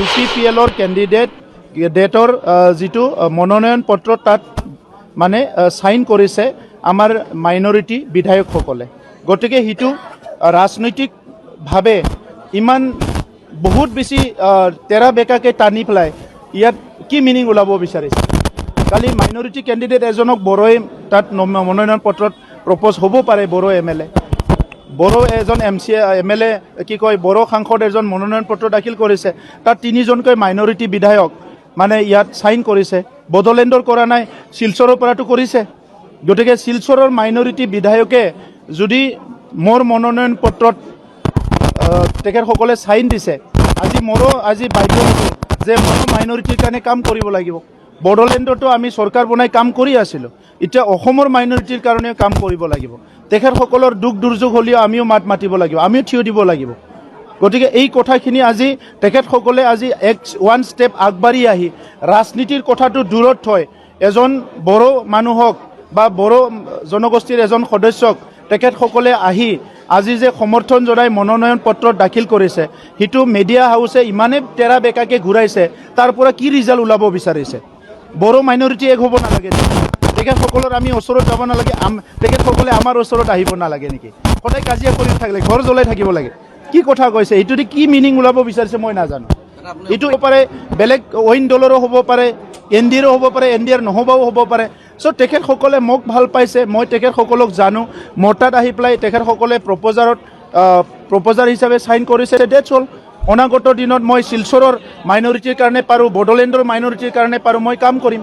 UCPLৰ কেণ্ডিডেটৰ যিটো মনোনয়ন পত্ৰ তাত মানে সাইন কৰিছে আমাৰ মাইনৰিটি বিধায়কসকলে। গতিকে হিটো ৰাজনৈতিকভাৱে ইমান বহুত বেছি তেৰা বেকাকে টানি পেলাই ইয়াত কি মিনিং ওলাব বিচাৰিছে। কালি মাইনৰিটি কেণ্ডিডেট এজনক বড়োই তাত মনোনয়ন পত্ৰত প্ৰপ'জ হ'ব পাৰে, বড়ো MLA, বড়ো এজন MLA কি কয় বড়ো সাংসদ এজন মনোনয়ন পত্ৰ দাখিল কৰিছে, তাত 3জনকৈ মাইনৰিটি বিধায়ক মানে ইয়াত সাইন কৰিছে। বড়োলেণ্ডৰ কৰা নাই, শিলচৰৰ পৰাটো কৰিছে। গতিকে শিলচৰৰ মাইনৰিটি বিধায়কে যদি মোৰ মনোনয়ন পত্ৰত তেখেতসকলে সাইন দিছে, আজি বাধ্য হৈছোঁ যে ময়ো মাইনৰিটিৰ কাৰণে কাম কৰিব লাগিব। বড়োলেণ্ডতো আমি চৰকাৰ বনাই কাম কৰি আছিলোঁ, এতিয়া অসমৰ মাইনৰিটিৰ কাৰণে কাম কৰিব লাগিব। তেখেতসকলৰ দুখ দুৰ্যোগ হ'লেও আমিও মাত মাতিব লাগিব, আমিও থিয় দিব লাগিব। গতিকে এই কথাখিনি আজি তেখেতসকলে আজি ওৱান ষ্টেপ আগবাঢ়ি আহি ৰাজনীতিৰ কথাটো দূৰত থৈ এজন বড়ো মানুহক বা বড়ো জনগোষ্ঠীৰ এজন সদস্যক তেখেতসকলে আহি আজি যে সমৰ্থন জনাই মনোনয়ন পত্ৰ দাখিল কৰিছে, সেইটো মিডিয়া হাউচে ইমানে তেৰা বেকাকে ঘূৰাইছে, তাৰ পৰা কি ৰিজাল্ট ওলাব বিচাৰিছে। বড়ো মাইনৰিটি এক হ'ব নালাগে, তেখেতসকলৰ আমি ওচৰত যাব নালাগে, তেখেতসকলে আমাৰ ওচৰত আহিব নালাগে নেকি? সদায় কাজিয়া কৰি থাকিলে ঘৰ জ্বলাই থাকিব লাগে, কি কথা কৈছে? এইটোতে কি মিনিং ওলাব বিচাৰিছে মই নাজানো। এইটো হ'ব পাৰে বেলেগ অইন দলৰো হ'ব পাৰে, NDAৰো হ'ব পাৰে, NDAৰ নহ'বও হ'ব পাৰে। চ' তেখেতসকলে মোক ভাল পাইছে, মই তেখেতসকলক জানো। মোৰ তাত আহি পেলাই তেখেতসকলে প্ৰপ'জাৰ হিচাপে সাইন কৰিছে, ডেটছ হ'ল। অনাগত দিনত মই শিলচৰৰ মাইনৰিটিৰ কাৰণে পাৰোঁ, বড়োলেণ্ডৰ মাইনৰিটিৰ কাৰণে পাৰোঁ, মই কাম কৰিম।